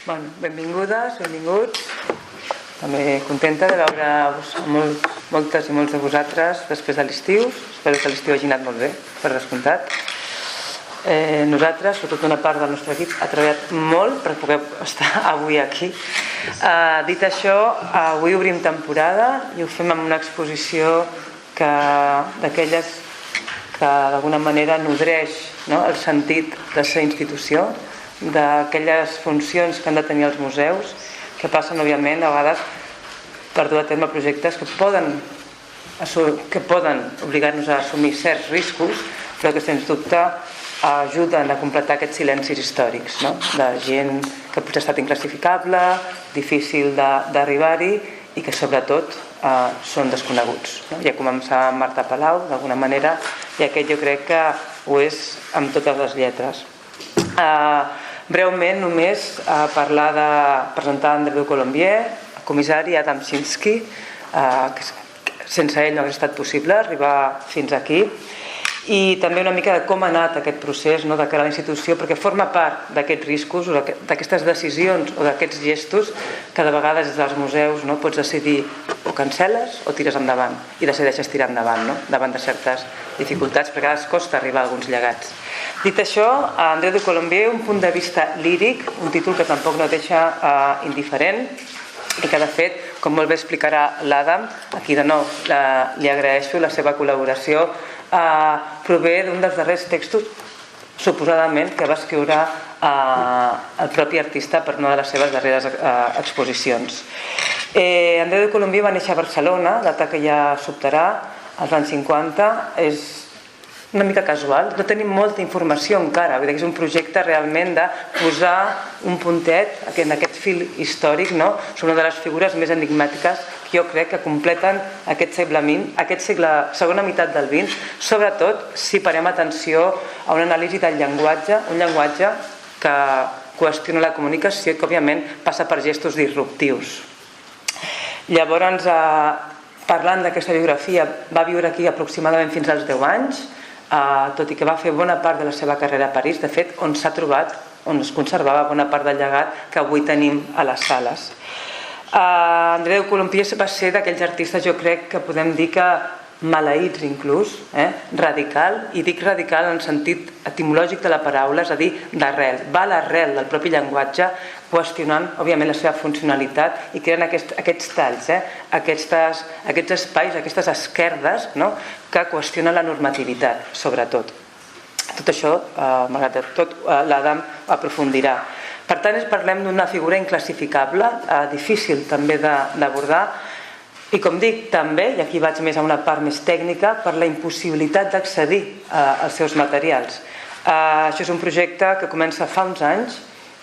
Benvingudes, benvinguts. També contenta de veure moltes i molts de vosaltres després de l'estiu. Espero que l'estiu hagi anat molt bé, per descomptat. Nosaltres, sobretot una part del nostre equip, ha treballat molt per poder estar avui aquí. Dit això, avui obrim temporada i ho fem amb una exposició d'aquelles que d'alguna manera nodreix el sentit de ser institució, d'aquelles funcions que han de tenir els museus, que passen, òbviament, a vegades per dur a terme projectes que poden obligar-nos a assumir certs riscos, però que, sens dubte, ajuden a completar aquests silencis històrics, de gent que potser ha estat inclassificable, difícil d'arribar-hi i que, sobretot, són desconeguts. Ja començar amb Marta Palau, d'alguna manera, i aquest jo crec que ho és amb totes les lletres. Breument, només parlar de presentar André du Colombier, el comissari Adam Szymczyk, que sense ell no hauria estat possible arribar fins aquí, i també una mica de com ha anat aquest procés de cara a la institució, perquè forma part d'aquests riscos, d'aquestes decisions o d'aquests gestos que de vegades des dels museus pots decidir o cancel·les o tires endavant i decideixes tirar endavant davant de certes dificultats, perquè a vegades costa arribar a alguns llegats. Dit això, André du Colombier, un punt de vista líric, un títol que tampoc no deixa indiferent i que, de fet, com molt bé explicarà l'Adam, aquí de nou li agraeixo la seva col·laboració, prové d'un dels darrers textos, suposadament, que va escriure el propi artista per una de les seves darreres exposicions. André du Colombier va néixer a Barcelona, data que ja sobtarà, als anys 50, és una mica casual, no tenim molta informació encara, vull dir que és un projecte realment de posar un puntet en aquest fil històric, són una de les figures més enigmàtiques que jo crec que completen aquest segle XX, segona meitat del XX, sobretot si parem atenció a una anàlisi del llenguatge, un llenguatge que qüestiona la comunicació i que òbviament passa per gestos disruptius. Llavors, parlant d'aquesta biografia, va viure aquí aproximadament fins als 10 anys, tot i que va fer bona part de la seva carrera a París, de fet, on s'ha trobat, on es conservava bona part del llegat que avui tenim a les sales. André du Colombier va ser d'aquells artistes, jo crec que podem dir que maleïts inclús, radical, i dic radical en el sentit etimològic de la paraula, és a dir, d'arrel. Va a l'arrel del propi llenguatge, qüestionant, òbviament, la seva funcionalitat i creant aquests talls, aquests espais, aquestes esquerdes que qüestionen la normativitat, sobretot. Tot això, malgrat tot, l'Adam aprofundirà. Per tant, parlem d'una figura inclassificable, difícil també d'abordar, i com dic, també, i aquí vaig més a una part més tècnica, per la impossibilitat d'accedir als seus materials. Això és un projecte que comença fa uns anys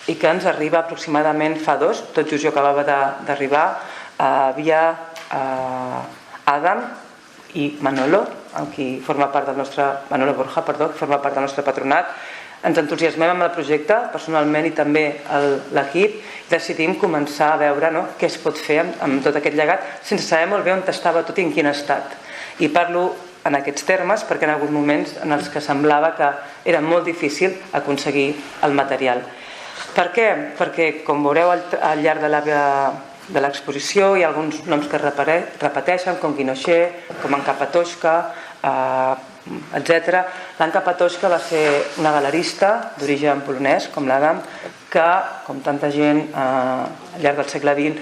i que ens arriba aproximadament fa 2, tot just jo acabava d'arribar, via Adam i Manolo, Manolo Borja, que forma part del nostre patronat. Ens entusiasmem amb el projecte, personalment i també l'equip, i decidim començar a veure què es pot fer amb tot aquest llegat, sense saber molt bé on estava tot i en quin estat. I parlo en aquests termes perquè en alguns moments en els que semblava que era molt difícil aconseguir el material. Per què? Perquè, com veureu al llarg de l'exposició, hi ha alguns noms que es repeteixen, com Guinochet, com en Capatoshka, etc. L'Anna Capatoshka va ser una galerista d'origen polonès, com l'Adam, que, com tanta gent al llarg del segle XX,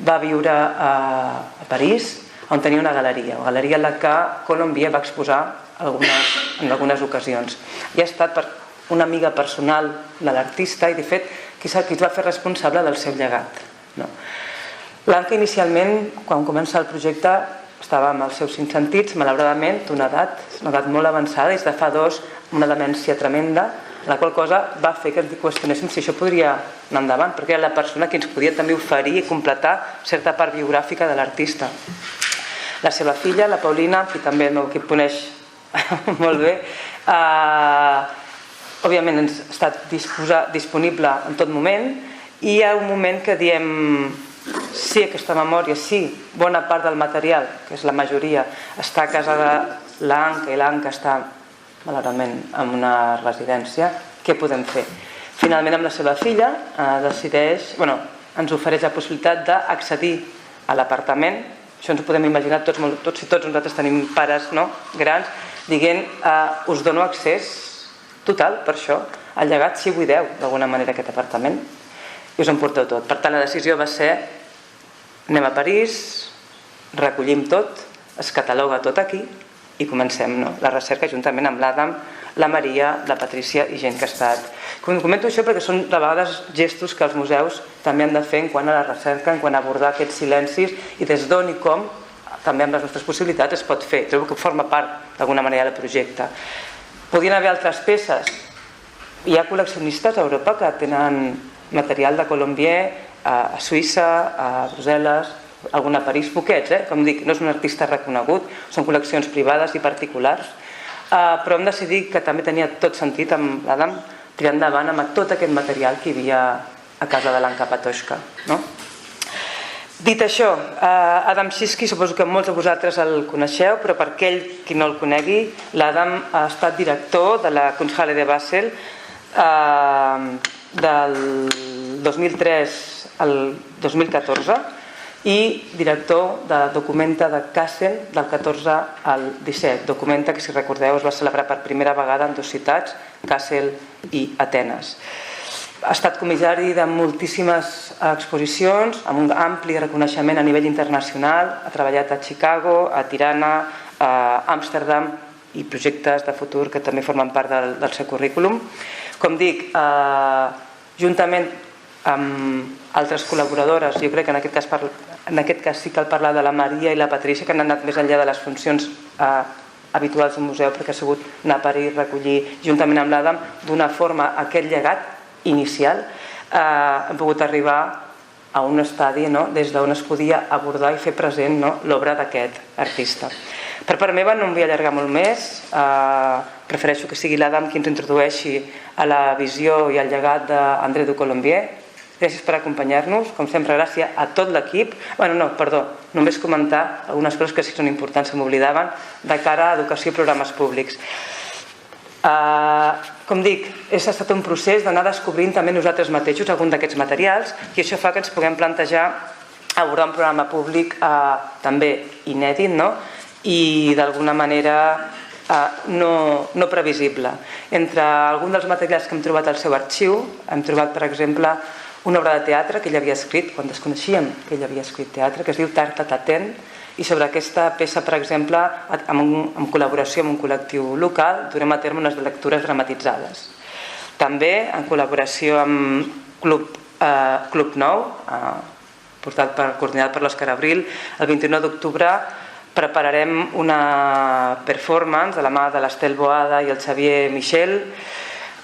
va viure a París, on tenia una galeria en la que Colombier va exposar en algunes ocasions. I ha estat una amiga personal de l'artista i, de fet, qui es va fer responsable del seu llegat. L'Anna, inicialment, quan comença el projecte, estava amb els seus 5 sentits, malauradament, d'una edat molt avançada, i de fa 2, una demència tremenda, la qual cosa va fer que ens qüestionéssim si això podria anar endavant, perquè era la persona que ens podia també oferir i completar certa part biogràfica de l'artista. La seva filla, la Paulina, qui també el meu equip coneix molt bé, òbviament ha estat disponible en tot moment, i hi ha un moment que diem sí, aquesta memòria, sí, bona part del material, que és la majoria, està a casa de l'Anca i l'Anca està, malauradament, en una residència, què podem fer? Finalment, amb la seva filla, ens ofereix la possibilitat d'accedir a l'apartament. Això ens ho podem imaginar tots i tots nosaltres tenim pares grans, dient us dono accés total per això al llegat si buideu d'alguna manera aquest apartament i us emporteu tot. Per tant, la decisió va ser anem a París, recollim tot, es cataloga tot aquí i comencem la recerca juntament amb l'Adam, la Maria, la Patrícia i gent que ha estat. Comento això perquè són de vegades gestos que els museus també han de fer en quant a la recerca, en quant a abordar aquests silencis i des d'on i com, també amb les nostres possibilitats, es pot fer. Trobo que forma part d'alguna manera del projecte. Podien haver altres peces. Hi ha col·leccionistes a Europa que tenen material de Colombier a Suïssa, a Brussel·les, algun a París, poquets, com dic, no és un artista reconegut, són col·leccions privades i particulars, però hem decidit que també tenia tot sentit amb l'Adam tirar endavant amb tot aquest material que hi havia a casa de l'Anca Patoshka. Dit això, Adam Szymczyk, suposo que molts de vosaltres el coneixeu, però per aquell qui no el conegui, l'Adam ha estat director de la Kunsthalle de Basel del 2003 al 2014 i director de Documenta de Kassel del 14 al 17. Documenta que, si recordeu, es va celebrar per primera vegada en dues ciutats, Kassel i Atenes. Ha estat comissari de moltíssimes exposicions, amb un ampli reconeixement a nivell internacional. Ha treballat a Chicago, a Tirana, a Amsterdam i projectes de futur que també formen part del seu currículum. Com dic, juntament amb altres col·laboradores, jo crec que en aquest cas sí cal parlar de la Maria i la Patrícia, que han anat més enllà de les funcions habituals d'un museu, perquè ha sigut anar a París, recollir, juntament amb l'Adam, d'una forma aquest llegat inicial, hem pogut arribar a un estadi des d'on es podia abordar i fer present l'obra d'aquest artista. Per part meva no em vull allargar molt més, prefereixo que sigui l'Adam qui ens introdueixi a la visió i al llegat d'André du Colombier. Gràcies per acompanyar-nos, com sempre gràcies a tot l'equip. Només comentar algunes coses que sí són importants, se m'oblidaven, de cara a educació i programes públics. Com dic, ha estat un procés d'anar descobrint també nosaltres mateixos algun d'aquests materials i això fa que ens puguem plantejar abordar un programa públic també inèdit i d'alguna manera no previsible. Entre alguns dels materials que hem trobat al seu arxiu hem trobat, per exemple, una obra de teatre que ell havia escrit quan desconeixíem que ell havia escrit teatre, que es diu Tartataten, i sobre aquesta peça, per exemple, en col·laboració amb un col·lectiu local, durem a terme unes lectures dramatitzades. També en col·laboració amb Club Nou, coordinat per l'Òscar Abril, el 29 d'octubre prepararem una performance de la mà de l'Estel Boada i el Xavier Michel,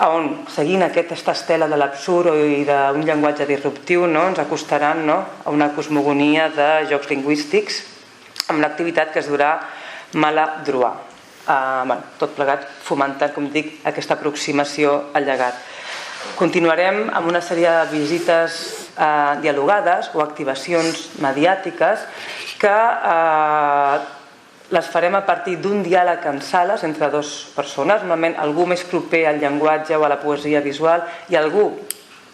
on, seguint aquesta estela de l'absurd i d'un llenguatge disruptiu, ens acostaran a una cosmogonia de jocs lingüístics amb l'activitat que es durà Mala Drua. Tot plegat fomentant, com dic, aquesta aproximació al llegat. Continuarem amb una sèrie de visites dialogades o activacions mediàtiques que les farem a partir d'un diàleg en sales entre dues persones, normalment algú més proper al llenguatge o a la poesia visual i algú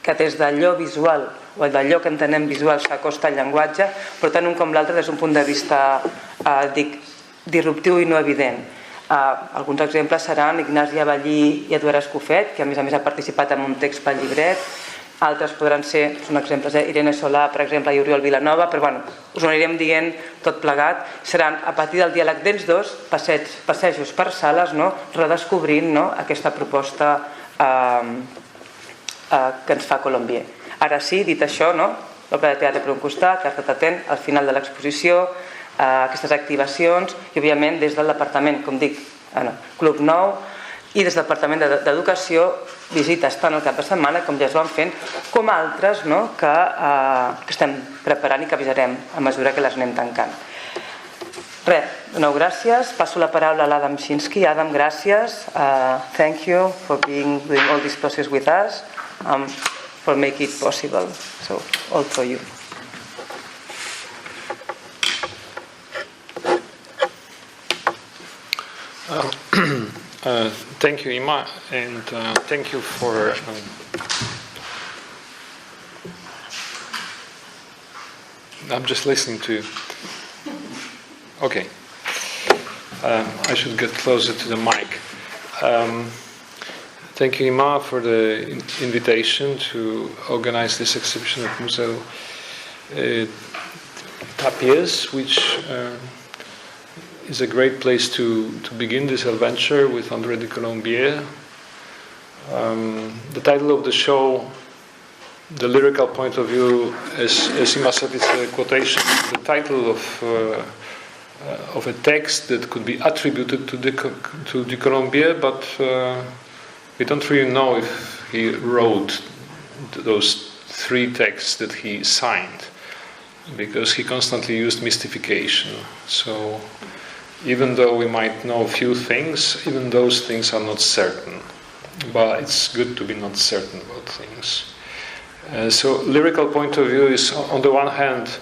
que des d'allò visual o d'allò que entenem visual s'acosta al llenguatge, però tant un com l'altre des d'un punt de vista disruptiu i no evident. Alguns exemples seran Ignasi Avellí i Eduard Escofet, que a més ha participat en un text pel llibret. Altres podran ser, són exemples, Irene Solà, per exemple, i Oriol Vilanova, però us ho anirem dient tot plegat. Seran, a partir del diàleg d'ells dos, passejos per sales, redescobrint aquesta proposta que ens fa Colombier. Ara sí, dit això, l'obra de teatre per un costat, Tartataten, al final de l'exposició, aquestes activacions i, òbviament, des del departament, com dic, Club Nou, i des del Departament d'Educació, visites tant el cap de setmana com ja es van fent, com altres que estem preparant i que avisarem a mesura que les anem tancant. Res, de nou gràcies. Passo la paraula a l'Adam Szymczyk. Adam, gràcies. Thank you for doing all this process with us, for making it possible. So, all for you. Thank you, Imma, and thank you for I'm just listening to you. Okay. I should get closer to the mic. Thank you, Imma, for the invitation to organize this exhibition at Museu Tàpies, which is a great place to begin this adventure with André du Colombier. The title of the show, The Lyrical Point of View, as Imma said, is a quotation, the title of a text that could be attributed to du Colombier, but we don't really know if he wrote those three texts that he signed, because he constantly used mystification. So even though we might know a few things, even those things are not certain. But it's good to be not certain about things. So lyrical point of view is, on the one hand,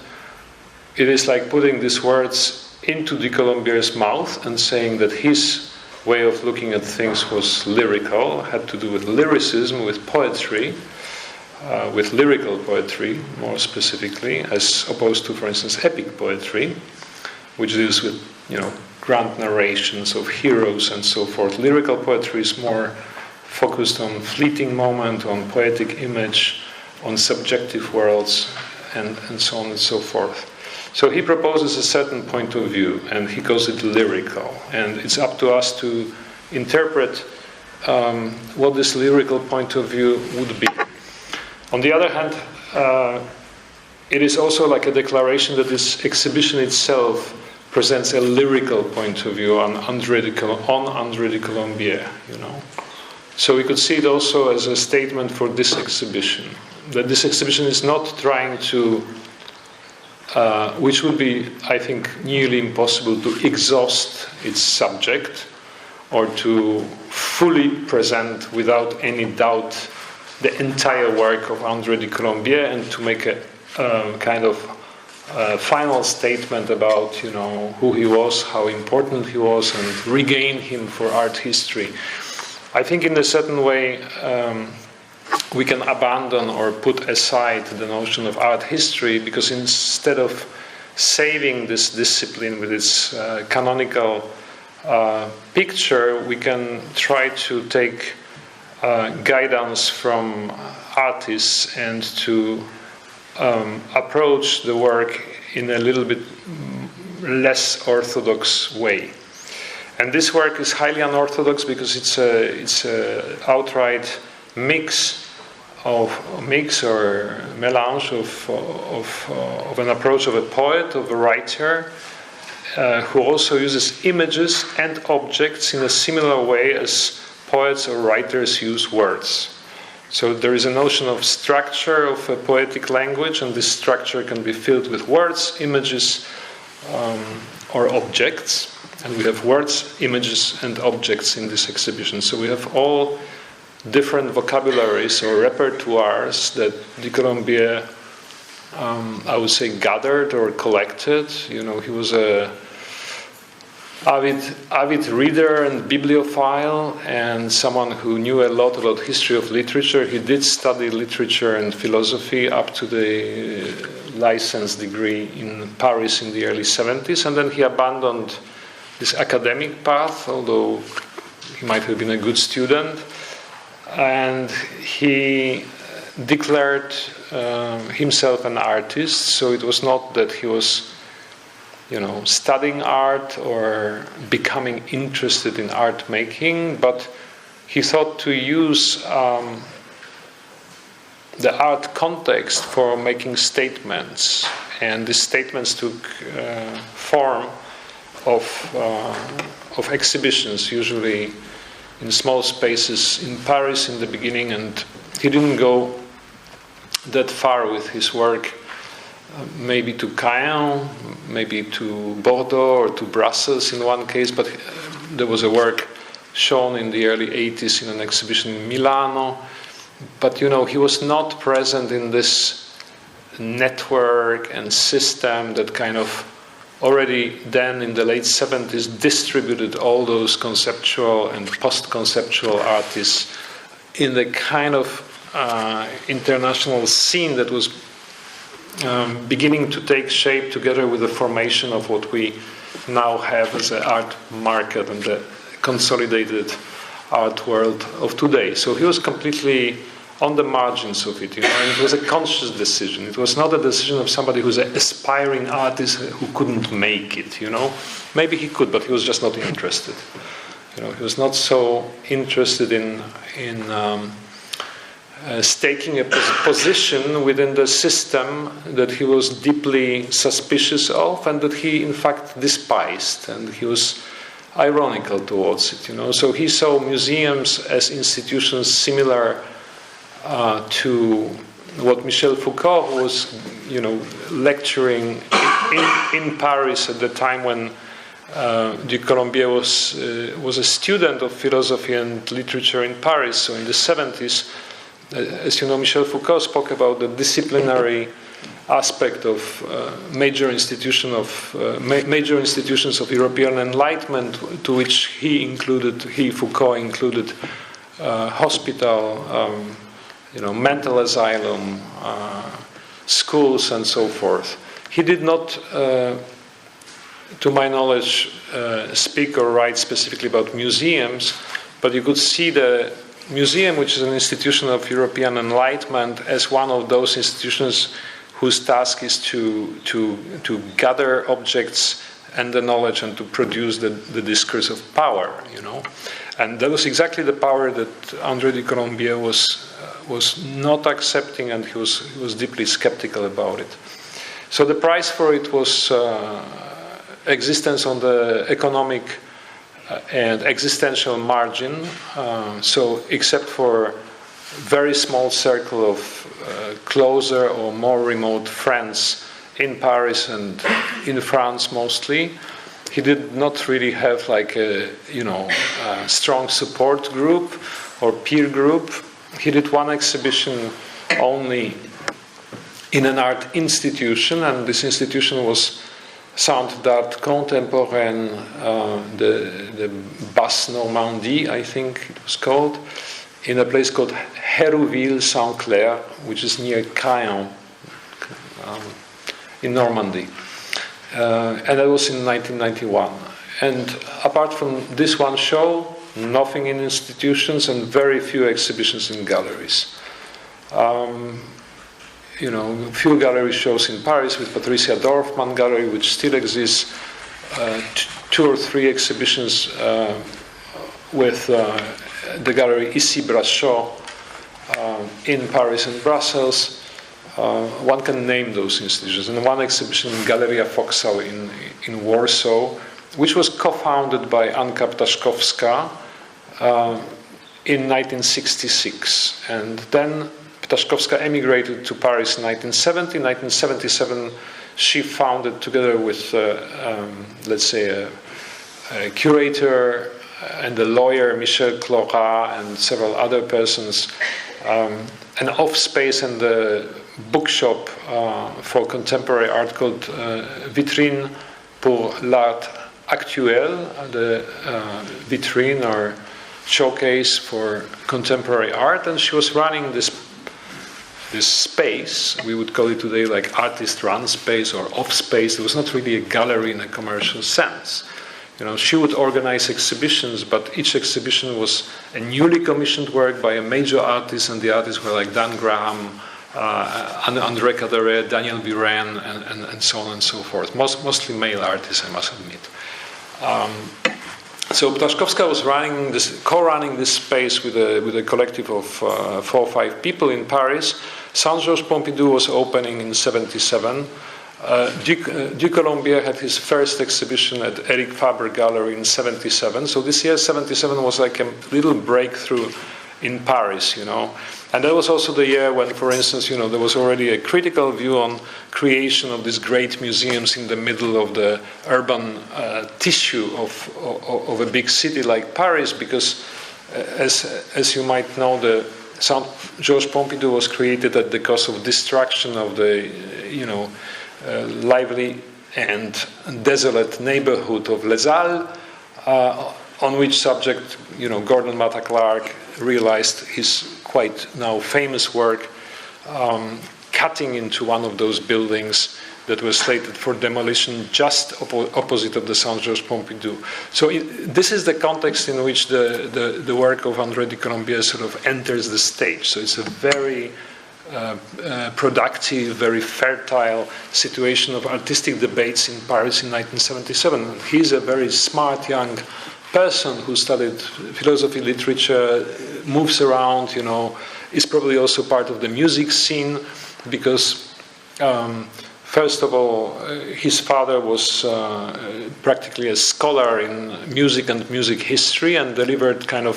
it is like putting these words into du Colombier's mouth and saying that his way of looking at things was lyrical, had to do with lyricism, with poetry, with lyrical poetry more specifically, as opposed to, for instance, epic poetry, which deals with, grand narrations of heroes and so forth. Lyrical poetry is more focused on fleeting moment, on poetic image, on subjective worlds, and so on and so forth. So he proposes a certain point of view, and he calls it lyrical. And it's up to us to interpret what this lyrical point of view would be. On the other hand, it is also like a declaration that this exhibition itself presents a lyrical point of view on André du Colombier, So we could see it also as a statement for this exhibition, that this exhibition is not trying to, which would be, I think, nearly impossible, to exhaust its subject or to fully present without any doubt the entire work of André du Colombier and to make a kind of final statement about, who he was, how important he was, and regain him for art history. I think in a certain way we can abandon or put aside the notion of art history, because instead of saving this discipline with its canonical picture, we can try to take guidance from artists and to approach the work in a little bit less orthodox way. And this work is highly unorthodox because it's a outright mix or melange of an approach of a poet, of a writer, who also uses images and objects in a similar way as poets or writers use words. So there is a notion of structure of a poetic language, and this structure can be filled with words, images, or objects. And we have words, images, and objects in this exhibition. So we have all different vocabularies or repertoires that du Colombier, I would say, gathered or collected. He was a avid reader and bibliophile, and someone who knew a lot about history of literature. He did study literature and philosophy up to the license degree in Paris in the early 70s, and then he abandoned this academic path, although he might have been a good student, and he declared himself an artist. So it was not that he was studying art or becoming interested in art making, but he thought to use the art context for making statements, and these statements took form of exhibitions, usually in small spaces in Paris in the beginning, and he didn't go that far with his work, maybe to Caen, maybe to Bordeaux or to Brussels in one case, but there was a work shown in the early 80s in an exhibition in Milano. But he was not present in this network and system that kind of already then in the late 70s distributed all those conceptual and post-conceptual artists in the kind of international scene that was beginning to take shape together with the formation of what we now have as an art market and the consolidated art world of today. So he was completely on the margins of it, and it was a conscious decision. It was not a decision of somebody who's an aspiring artist who couldn't make it, Maybe he could, but he was just not interested. He was not so interested in staking a position within the system that he was deeply suspicious of and that he, in fact, despised, and he was ironical towards it, So he saw museums as institutions similar to what Michel Foucault was, lecturing in Paris at the time when du Colombier was a student of philosophy and literature in Paris. So in the 70s, as you know, Michel Foucault spoke about the disciplinary aspect of major institutions of European Enlightenment, to which Foucault included hospital, mental asylum, schools, and so forth. He did not, to my knowledge, speak or write specifically about museums, but you could see the museum, which is an institution of European Enlightenment, as one of those institutions whose task is to gather objects and the knowledge and to produce the discourse of power, And that was exactly the power that André du Colombier was not accepting, and he was deeply skeptical about it. So the price for it was existence on the economic and existential margin. So except for very small circle of closer or more remote friends in Paris and in France mostly, he did not really have like a strong support group or peer group. He did one exhibition only in an art institution, and this institution was Centre d'Art Contemporain, the Basse Normandie, I think it was called, in a place called Hérouville-Saint-Clair, which is near Caen, in Normandy. And that was in 1991. And apart from this one show, nothing in institutions and very few exhibitions in galleries. Few gallery shows in Paris with Patricia Dorfman Gallery, which still exists, 2 or 3 exhibitions with the gallery Ici Brachot in Paris and Brussels. One can name those institutions. And one exhibition in Galeria Foksal in Warsaw, which was co-founded by Anka Ptaszkowska in 1966. And then Ptaszkowska emigrated to Paris in 1970. In 1977, she founded, together with, let's say, a curator and a lawyer, Michel Clorat, and several other persons, an off-space and a bookshop for contemporary art called Vitrine pour l'Art Actuel, the vitrine or showcase for contemporary art. And she was running this space, we would call it today like artist-run space or off-space. It was not really a gallery in a commercial sense. She would organize exhibitions, but each exhibition was a newly commissioned work by a major artist, and the artists were like Dan Graham, André Caderet, Daniel Buren, and so on and so forth. Mostly male artists, I must admit. So Ptaszkowska was co-running this space with a collective of 4 or 5 people in Paris. Saint-Georges Pompidou was opening in 1977. Du Colombier had his first exhibition at Eric Fabre Gallery in 1977. So this year, 1977, was like a little breakthrough in Paris, And that was also the year when, for instance, there was already a critical view on creation of these great museums in the middle of the urban tissue of a big city like Paris, because, as you might know, the Saint-Georges Pompidou was created at the cost of destruction of the, lively and desolate neighborhood of Les Halles, on which subject, Gordon Matta Clark realized his quite now famous work, cutting into one of those buildings that was slated for demolition just opposite of the Saint-Georges Pompidou. So this is the context in which the work of André du Colombier sort of enters the stage. So it's a very productive, very fertile situation of artistic debates in Paris in 1977. He's a very smart young person who studied philosophy, literature, moves around, is probably also part of the music scene because first of all, his father was practically a scholar in music and music history and delivered kind of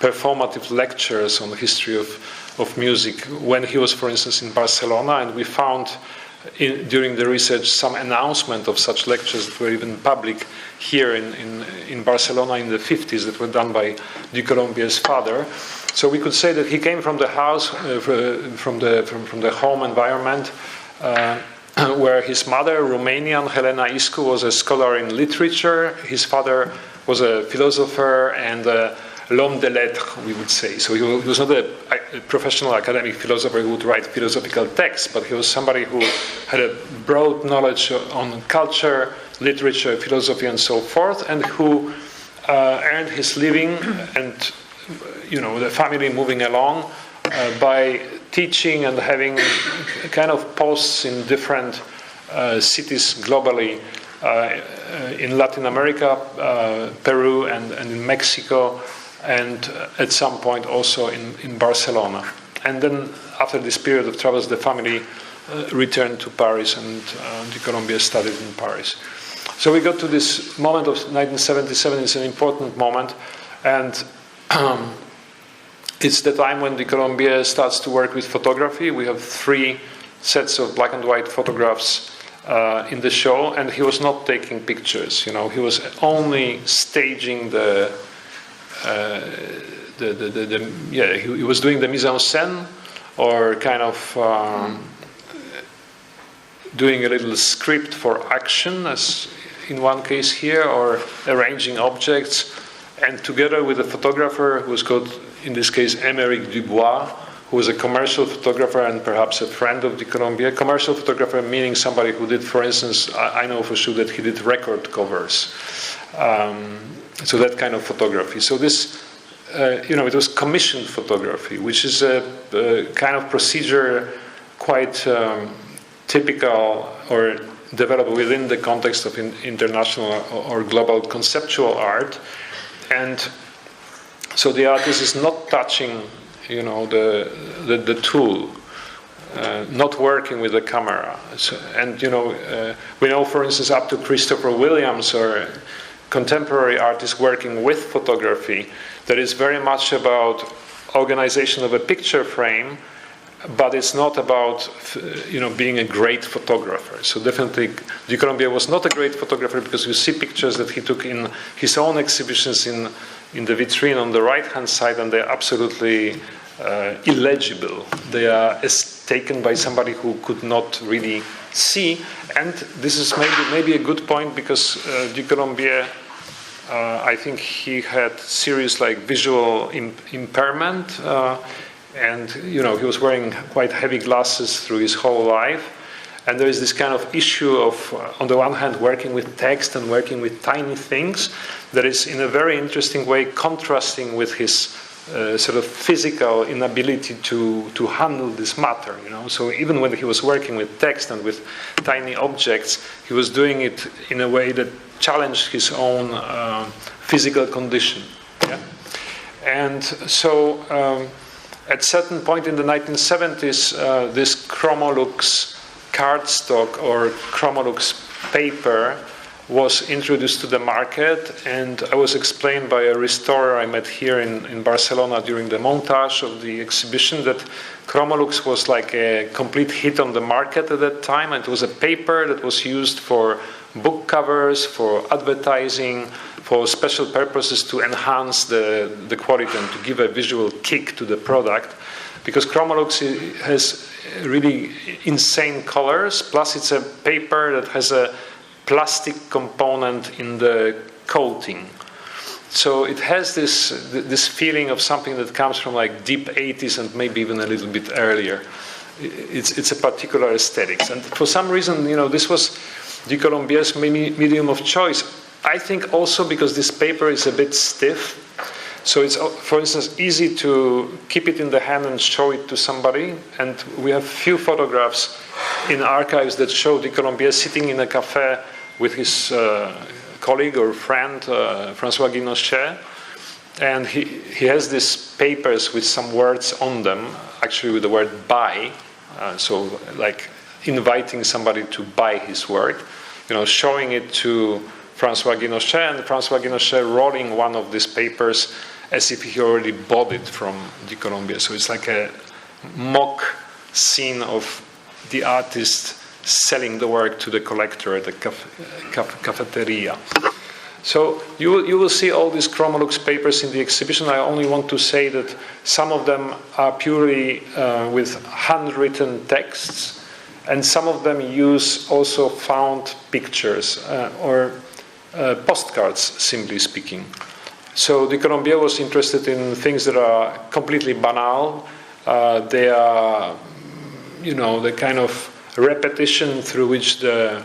performative lectures on the history of music when he was, for instance, in Barcelona. And we found during the research some announcement of such lectures that were even public here in Barcelona in the 50s that were done by du Colombier's father. So we could say that he came from the house, from the home environment, where his mother, Romanian Helena Iscu, was a scholar in literature. His father was a philosopher and l'homme de lettres, we would say. So he was not a professional academic philosopher who would write philosophical texts, but he was somebody who had a broad knowledge on culture, literature, philosophy, and so forth, and who earned his living and, the family moving along by teaching and having kind of posts in different cities globally, in Latin America, Peru, and in Mexico, and at some point also in Barcelona. And then after this period of travels, the family returned to Paris, and du Colombier studied in Paris. So we got to this moment of 1977. It's an important moment, and it's the time when du Colombier starts to work with photography. We have 3 sets of black and white photographs in the show, and he was not taking pictures. He was only staging he was doing the mise en scène, or kind of doing a little script for action, as in one case here, or arranging objects, and together with a photographer who was called, in this case, Émeric Dubois, who was a commercial photographer and perhaps a friend of du Colombier. Commercial photographer meaning somebody who did, for instance, I know for sure that he did record covers. So that kind of photography. So this, it was commissioned photography, which is a kind of procedure quite typical or developed within the context of international or global conceptual art. And so the artist is not touching, the tool, not working with the camera. So, and, we know, for instance, up to Christopher Williams or contemporary artists working with photography, that is very much about organization of a picture frame, but it's not about, being a great photographer. So definitely, du Colombier was not a great photographer, because you see pictures that he took in his own exhibitions in the vitrine on the right-hand side, and they're absolutely illegible. They are taken by somebody who could not really see. And this is maybe a good point, because du Colombier, I think he had serious visual impairment, and he was wearing quite heavy glasses through his whole life. And there is this kind of issue of, on the one hand, working with text and working with tiny things, that is in a very interesting way contrasting with his sort of physical inability to handle this matter. So even when he was working with text and with tiny objects, he was doing it in a way that challenged his own physical condition. Yeah? And so at a certain point in the 1970s, this Chromolux cardstock or Chromolux paper was introduced to the market, and I was explained by a restorer I met here in Barcelona during the montage of the exhibition that Chromolux was like a complete hit on the market at that time. It was a paper that was used for book covers, for advertising, for special purposes to enhance the quality and to give a visual kick to the product, because Chromolux has really insane colors, plus it's a paper that has a plastic component in the coating. So it has this feeling of something that comes from deep 80s and maybe even a little bit earlier. it's a particular aesthetics. And for some reason, this was du Colombier's medium of choice. I think also because this paper is a bit stiff. So it's, for instance, easy to keep it in the hand and show it to somebody. And we have few photographs in archives that show du Colombier sitting in a cafe with his colleague or friend, François Guinochet. And he has these papers with some words on them, actually with the word buy. So like inviting somebody to buy his work, showing it to François Guinochet, and François Guinochet rolling one of these papers as if he already bought it from du Colombier. So it's like a mock scene of the artist selling the work to the collector at the cafeteria. So you will see all these Chromolux papers in the exhibition. I only want to say that some of them are purely with handwritten texts, and some of them use also found pictures or postcards, simply speaking. So du Colombier was interested in things that are completely banal. They are, the kind of repetition through which the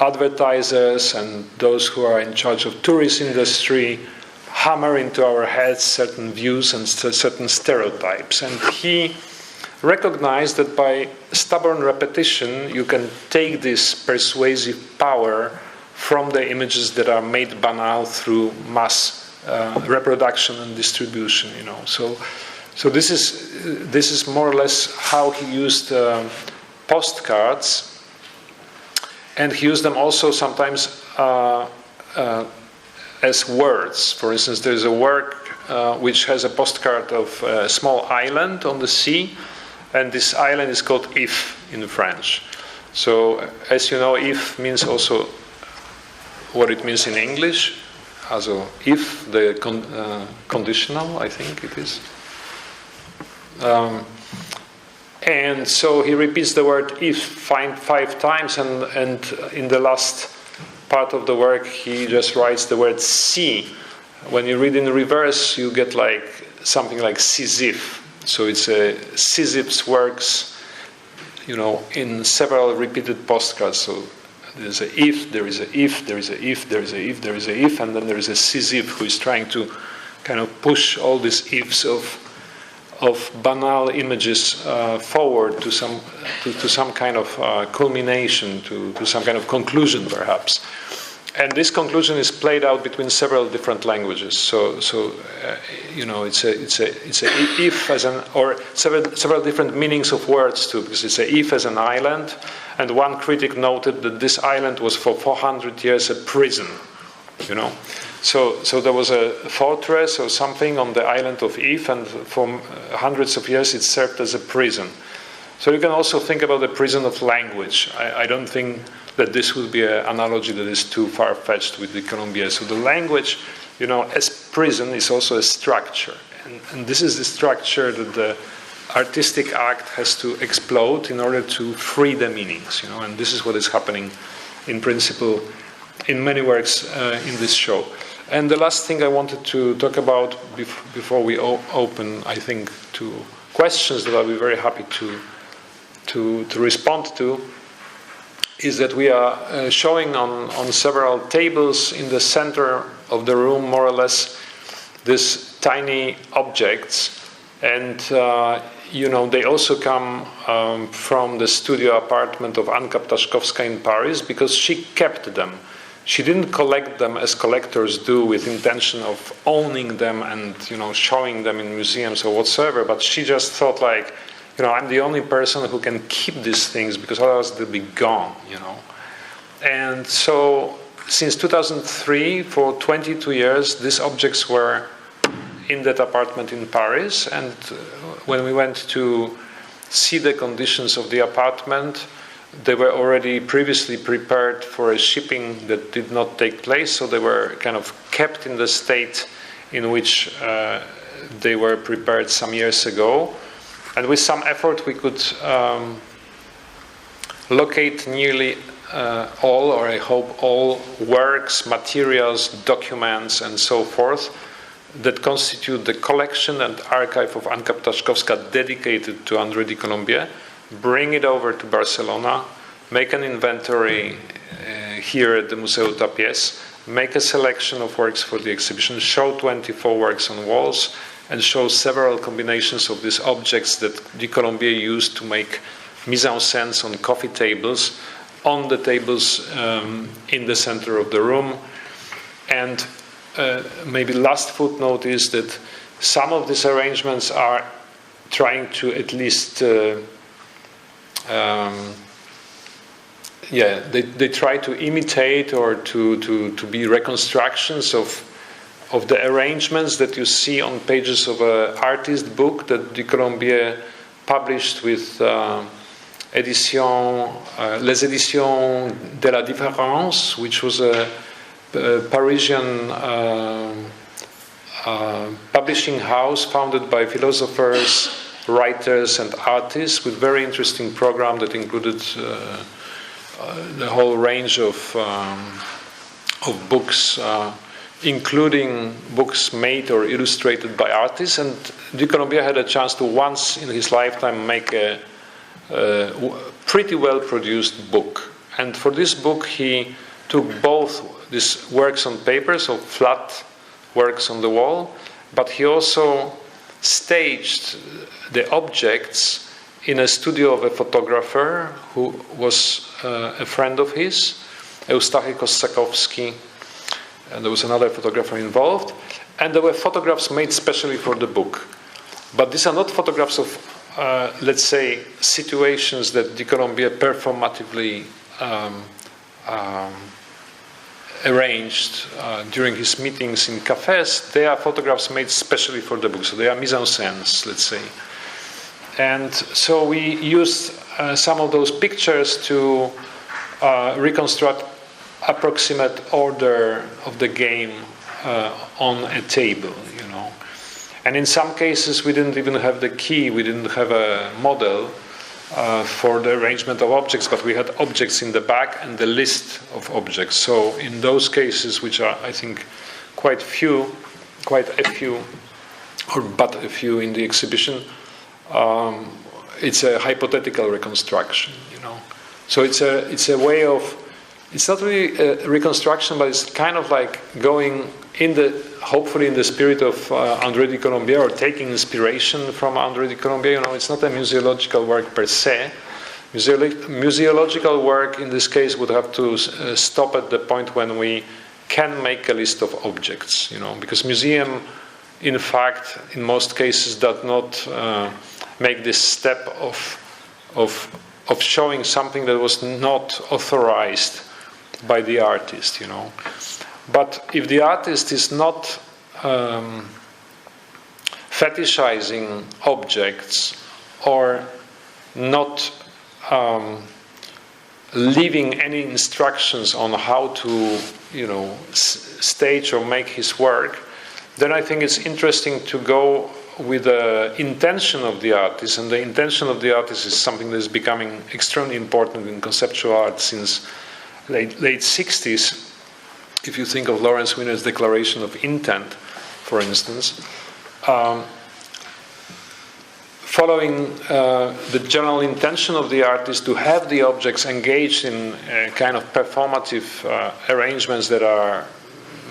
advertisers and those who are in charge of tourist industry hammer into our heads certain views and certain stereotypes. And he recognized that by stubborn repetition, you can take this persuasive power from the images that are made banal through mass reproduction and distribution. So this is more or less how he used postcards. And he used them also sometimes as words. For instance, there's a work which has a postcard of a small island on the sea, and this island is called If in French. So, as you know, if means also what it means in English. Also, if, the conditional, I think it is. And so he repeats the word if 5 times, and in the last part of the work he just writes the word si. When you read in reverse, you get like something like Sisyph. So it's a Sisyph's works, in several repeated postcards. So there's a if, there is a if, there is a if, there is a if, there is a if, and then there is a Sisyph who is trying to kind of push all these ifs of banal images forward to some kind of culmination, to some kind of conclusion, perhaps. And this conclusion is played out between several different languages. So it's a if as an, or several different meanings of words too, because it's a if as an island, and one critic noted that this island was for 400 years a prison. So there was a fortress or something on the island of If, and for hundreds of years it served as a prison. So you can also think about the prison of language. I don't think that this would be an analogy that is too far-fetched with du Colombier. So the language, as prison is also a structure. And this is the structure that the artistic act has to explode in order to free the meanings, and this is what is happening in principle in many works in this show. And the last thing I wanted to talk about before we open, I think, to questions that I'll be very happy to respond to, is that we are showing on several tables in the center of the room, more or less, these tiny objects. And, they also come from the studio apartment of Anka Ptaszkowska in Paris, because she kept them. She didn't collect them as collectors do with intention of owning them and, showing them in museums or whatsoever, but she just thought like, I'm the only person who can keep these things because otherwise they'll be gone, And so since 2003, for 22 years, these objects were in that apartment in Paris, and when we went to see the conditions of the apartment, they were already previously prepared for a shipping that did not take place, so they were kind of kept in the state in which they were prepared some years ago. And with some effort, we could locate nearly all, or I hope all, works, materials, documents, and so forth that constitute the collection and archive of Anka Ptaszkowska dedicated to André du Colombier. bring it over to Barcelona, make an inventory here at the Museu Tàpies, make a selection of works for the exhibition, show 24 works on walls, and show several combinations of these objects that du Colombier used to make mise en scène on coffee tables, on the tables in the center of the room. And maybe last footnote is that some of these arrangements are trying to at least they try to imitate or to be reconstructions of the arrangements that you see on pages of an artist book that du Colombier published with Les Éditions de la Différence, which was a Parisian publishing house founded by philosophers, writers, and artists, with very interesting program that included the whole range of books, including books made or illustrated by artists. And du Colombier had a chance to once in his lifetime make a pretty well-produced book. And for this book, he took both these works on paper, so flat works on the wall, but he also staged the objects in a studio of a photographer who was a friend of his, Eustachy Kossakowski, and there was another photographer involved, and there were photographs made specially for the book. But these are not photographs of, let's say, situations that du Colombier performatively arranged during his meetings in cafes. They are photographs made specially for the book, so they are mise en scène, let's say. And so we used some of those pictures to reconstruct approximate order of the game on a table, you know. And in some cases we didn't even have the key, we didn't have a model for the arrangement of objects, but we had objects in the back and the list of objects. So in those cases, which are, I think, quite a few in the exhibition, it's a hypothetical reconstruction, you know. So it's a way of, it's not really a reconstruction, but it's kind of like going hopefully in the spirit of André du Colombier, or taking inspiration from André du Colombier. You know, it's not a museological work per se. Museological work in this case would have to stop at the point when we can make a list of objects, you know, because museum, in fact, in most cases, does not make this step of showing something that was not authorized by the artist, you know. But if the artist is not fetishizing objects or not leaving any instructions on how to, you know, stage or make his work, then I think it's interesting to go with the intention of the artist. And the intention of the artist is something that is becoming extremely important in conceptual art since late 60s. If you think of Lawrence Winner's declaration of intent, for instance, following the general intention of the artist to have the objects engaged in kind of performative arrangements that are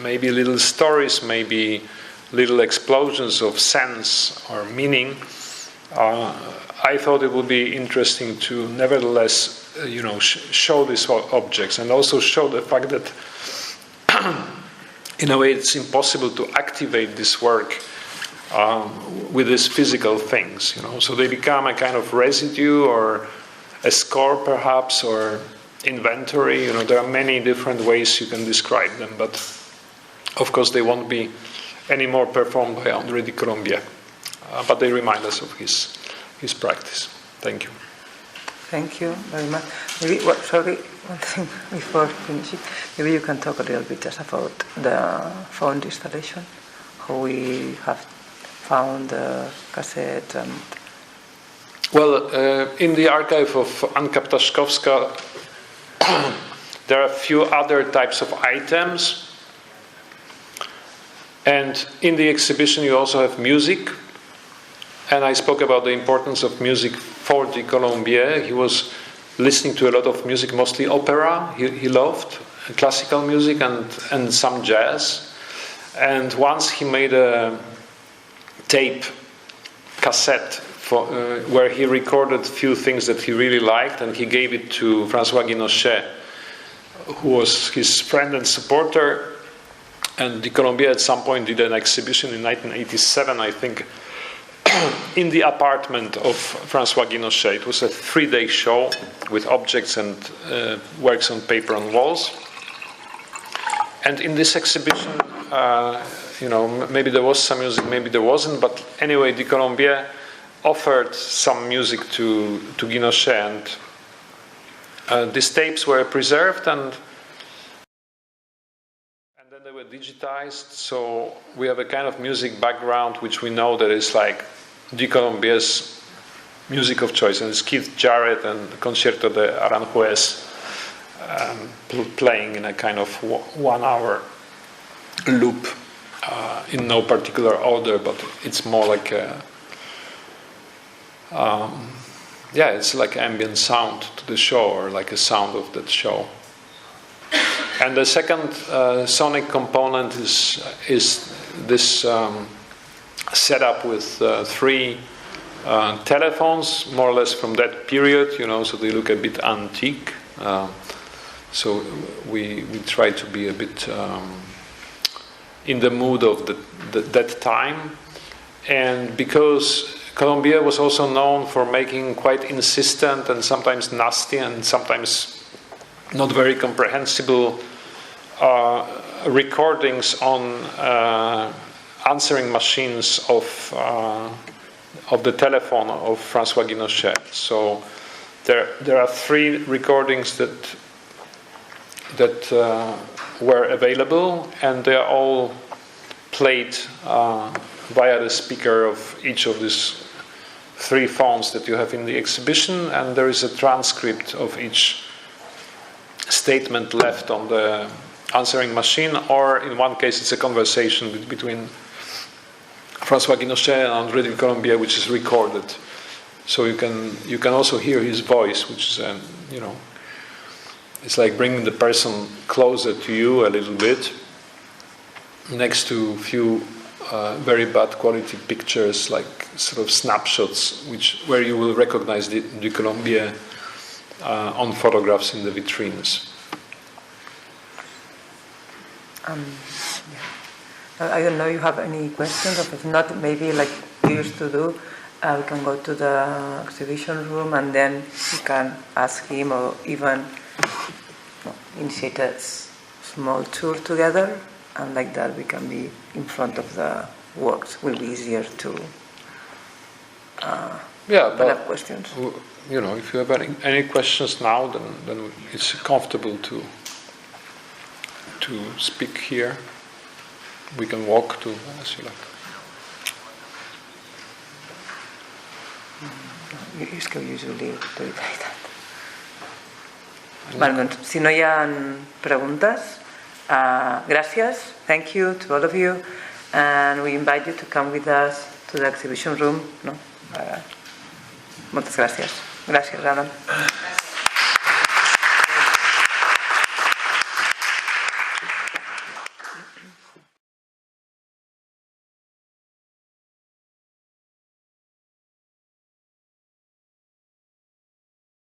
maybe little stories, maybe little explosions of sense or meaning, I thought it would be interesting to nevertheless, you know, show these objects and also show the fact that in a way it's impossible to activate this work with these physical things, you know. So they become a kind of residue or a score perhaps, or inventory, you know. There are many different ways you can describe them, but of course they won't be any more performed by André du Colombier, but they remind us of his practice. Thank you. Thank you very much. Maybe, sorry, one thing before finishing. Maybe you can talk a little bit just about the found installation, how we have found the cassette and... Well, in the archive of Anka Ptaszkowska, there are a few other types of items. And in the exhibition you also have music. And I spoke about the importance of music for du Colombier. He was listening to a lot of music, mostly opera. He loved classical music and some jazz. And once he made a tape cassette where he recorded a few things that he really liked, and he gave it to François Guinochet, who was his friend and supporter. And du Colombier at some point did an exhibition in 1987, I think, in the apartment of François Guinochet. It was a 3-day show with objects and works on paper on walls. And in this exhibition, maybe there was some music, maybe there wasn't, but anyway, du Colombier offered some music to Guinochet, and these tapes were preserved and then they were digitized, so we have a kind of music background which we know that is like du Colombier's music of choice, and it's Keith Jarrett and Concierto de Aranjuez playing in a kind of 1 hour loop in no particular order, but it's more like it's like ambient sound to the show, or like a sound of that show. And the second sonic component is this setup with 3 telephones, more or less from that period, so they look a bit antique. So we try to be a bit in the mood of that time. And because Colombier was also known for making quite insistent and sometimes nasty and sometimes not very comprehensible recordings on answering machines of the telephone of François Guinochet. So there are 3 recordings that were available, and they are all played via the speaker of each of these 3 phones that you have in the exhibition, and there is a transcript of each statement left on the answering machine, or in one case it's a conversation between François Guinochet and André du Colombier, which is recorded. So you can also hear his voice, which is it's like bringing the person closer to you a little bit, next to a few very bad quality pictures, like sort of snapshots, where you will recognize du Colombier on photographs in the vitrines. I don't know if you have any questions, or if not, maybe like you used to do, we can go to the exhibition room and then you can ask him, or even initiate a small tour together, and like that we can be in front of the works. Will be easier to have questions. If you have any questions now, then it's comfortable to speak here. We can walk to as you like. És que usually do it like that. Vale, doncs, si no hi ha preguntes, gràcies, thank you to all of you, and we invite you to come with us to the exhibition room. Moltes gràcies. Gràcies, Adam.